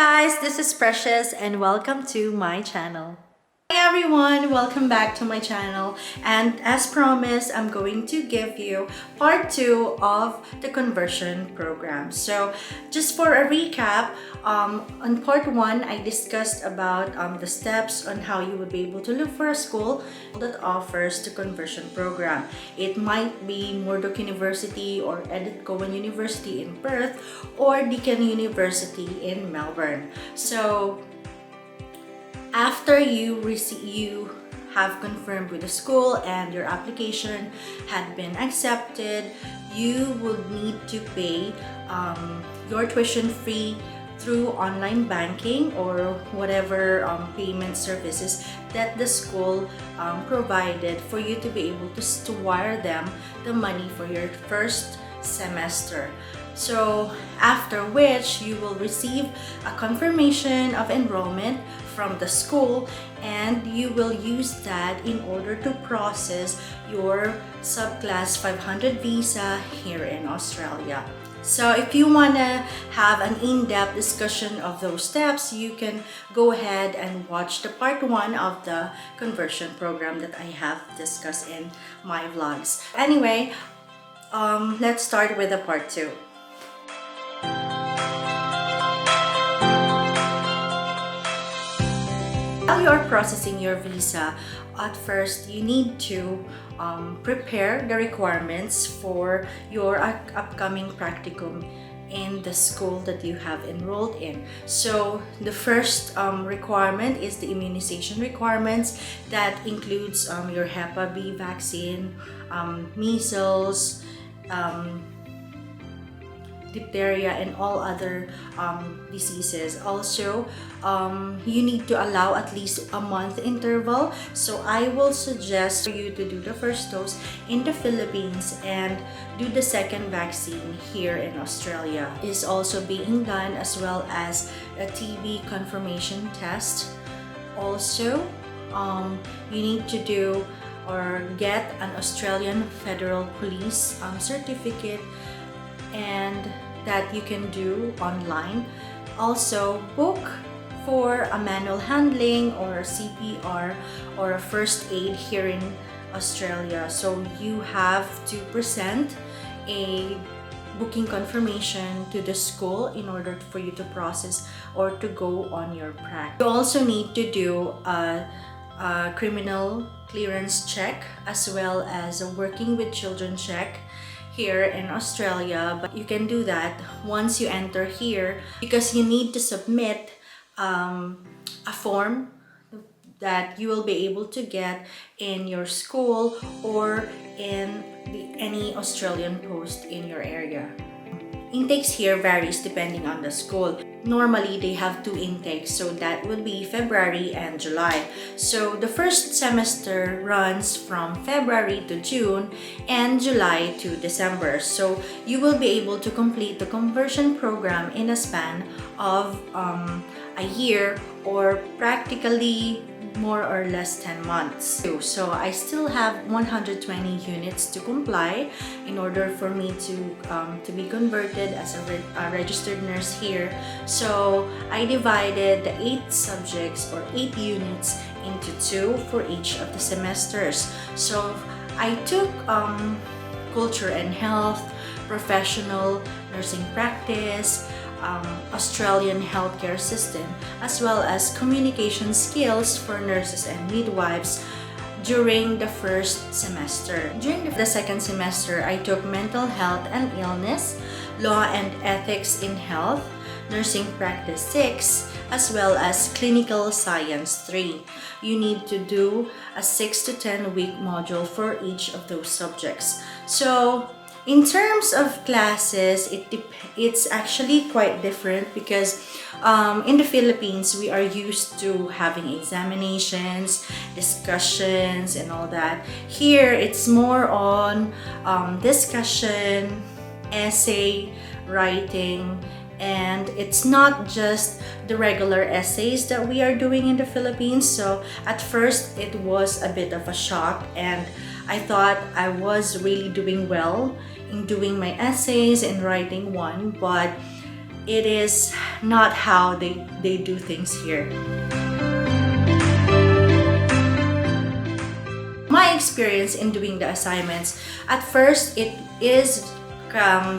guys, this is Precious and welcome to my channel. Hi everyone, welcome back to my channel, and as promised, I'm going to give you part 2 of the conversion program. So just for a recap, on part 1 I discussed about the steps on how you would be able to look for a school that offers the conversion program. It might be Murdoch University or Edith Cowan University in Perth or Deakin University in Melbourne. So after you have confirmed with the school and your application had been accepted, you would need to pay your tuition fee through online banking or whatever payment services that the school provided for you to be able to wire them the money for your first semester. So after which you will receive a confirmation of enrollment from the school, and you will use that in order to process your subclass 500 visa here in Australia. So if you want to have an in-depth discussion of those steps, you can go ahead and watch the part 1 of the conversion program that I have discussed in my vlogs. Anyway, let's start with the part 2. While you're processing your visa, at first you need to prepare the requirements for your upcoming practicum in the school that you have enrolled in. So the first requirement is the immunization requirements. That includes your Hep B vaccine, measles, diphtheria, and all other diseases. Also, you need to allow at least a month interval. So I will suggest for you to do the first dose in the Philippines and do the second vaccine here in Australia. It is also being done, as well as a TB confirmation test. Also, you need to do or get an Australian Federal Police certificate, and that you can do online. Also, book for a manual handling or a CPR or a first aid here in Australia. So you have to present a booking confirmation to the school in order for you to process or to go on your prac. You also need to do a criminal clearance check, as well as a working with children check here in Australia. But you can do that once you enter here, because you need to submit a form that you will be able to get in your school or in any Australian post in your area. Intakes here varies depending on the school. Normally, they have 2 intakes, so that would be February and July. So the first semester runs from February to June and July to December. So you will be able to complete the conversion program in a span of a year, or practically more or less 10 months. So I still have 120 units to comply in order for me to be converted as a registered nurse here. So I divided the 8 subjects or 8 units into 2 for each of the semesters. So I took culture and health, professional nursing practice, Australian healthcare system, as well as communication skills for nurses and midwives during the first semester. During the second semester, I took mental health and illness, law and ethics in health, nursing practice 6, as well as clinical science 3. You need to do a 6 to 10 week module for each of those subjects. So in terms of classes, it's actually quite different, because in the Philippines, we are used to having examinations, discussions, and all that. Here, it's more on discussion, essay, writing, and it's not just the regular essays that we are doing in the Philippines. So at first, it was a bit of a shock, and I thought I was really doing well in doing my essays and writing one, but it is not how they do things here. My experience in doing the assignments, at first it is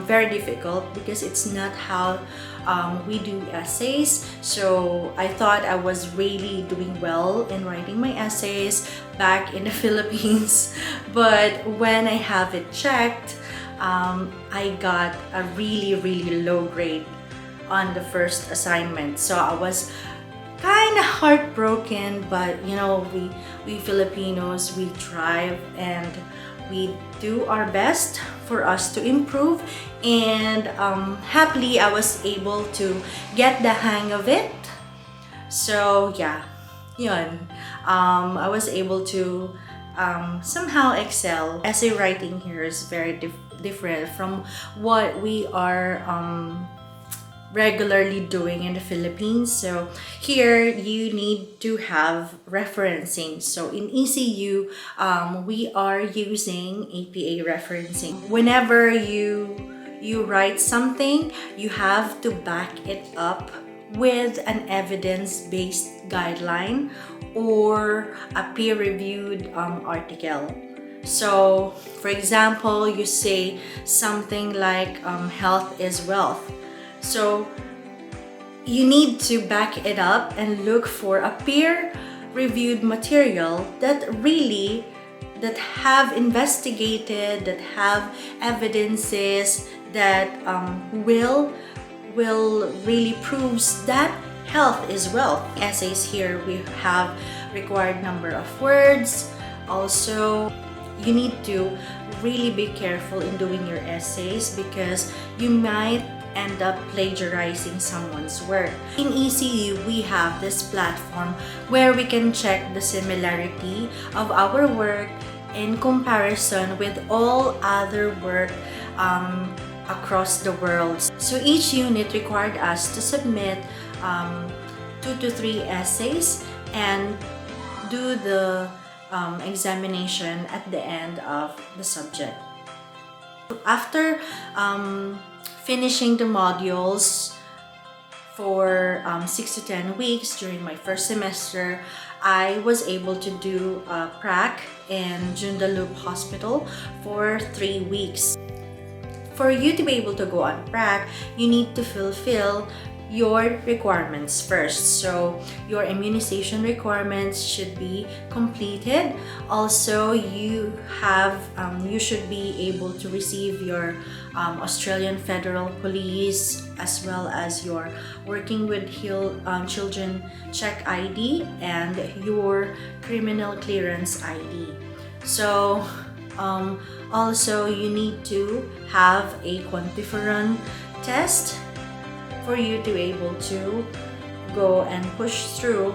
very difficult because it's not how we do essays. So I thought I was really doing well in writing my essays back in the Philippines, but when I have it checked, I got a really low grade on the first assignment. So I was kind of heartbroken, but you know, we Filipinos, we thrive and we do our best for us to improve, and happily I was able to get the hang of it. So yeah, yun. I was able to somehow excel. Essay writing here is very different from what we are regularly doing in the Philippines. So here you need to have referencing. So in ECU, we are using APA referencing. Whenever you write something, you have to back it up with an evidence-based guideline or a peer-reviewed article. So for example, you say something like health is wealth. So you need to back it up and look for a peer-reviewed material that have investigated, that have evidences that will really proves that health is wealth. Essays here, we have required number of words. Also, you need to really be careful in doing your essays because you might end up plagiarizing someone's work. In ECU, we have this platform where we can check the similarity of our work in comparison with all other work across the world. So each unit required us to submit 2 to 3 essays and do the examination at the end of the subject. After finishing the modules for 6 to 10 weeks during my first semester, I was able to do a prac in Joondalup Hospital for 3 weeks. For you to be able to go on prac, you need to fulfill your requirements first. So your immunization requirements should be completed. Also, you should be able to receive your Australian Federal Police as well as your Working with Children check ID and your criminal clearance ID. So also you need to have a quantiferon test for you to be able to go and push through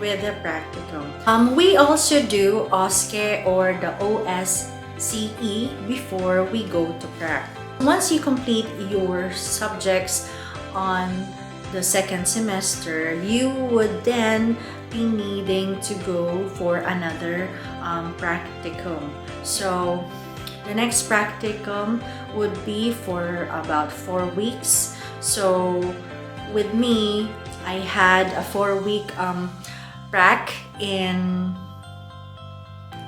with the practicum. We also do OSCE or the OSCE before we go to prac. Once you complete your subjects on the second semester, you would then be needing to go for another practicum. So the next practicum would be for about 4 weeks. So with me, I had a 4-week prac in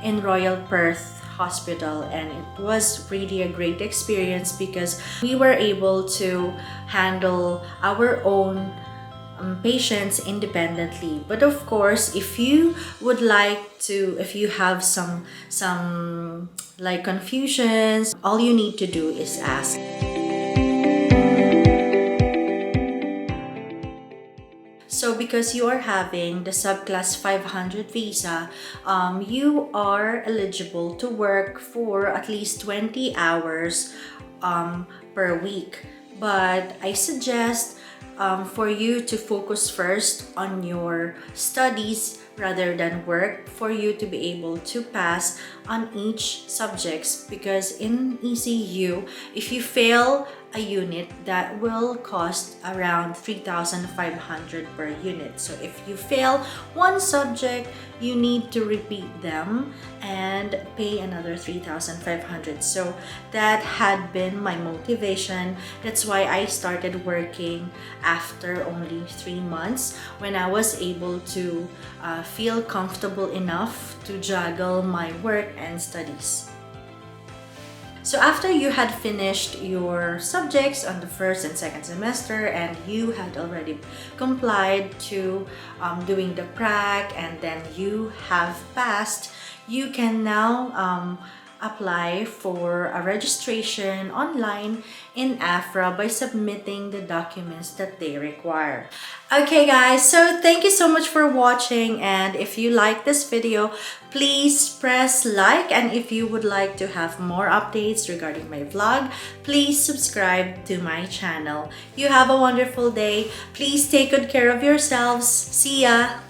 Royal Perth Hospital, and it was really a great experience because we were able to handle our own patients independently. But of course, if you would like to, if you have some like confusions, all you need to do is ask. So because you are having the subclass 500 visa, you are eligible to work for at least 20 hours per week. But I suggest for you to focus first on your studies rather than work for you to be able to pass on each subjects, because in ECU, if you fail a unit, that will cost around 3,500 per unit. So if you fail one subject, you need to repeat them and pay another 3,500. So that had been my motivation. That's why I started working after only 3 months, when I was able to feel comfortable enough to juggle my work and studies. So after you had finished your subjects on the first and second semester, and you had already complied to doing the prac, and then you have passed, you can now apply for a registration online in AFRA by submitting the documents that they require. Okay guys, so thank you so much for watching, and if you like this video, please press like, and if you would like to have more updates regarding my vlog, please subscribe to my channel. You have a wonderful day. Please take good care of yourselves. See ya!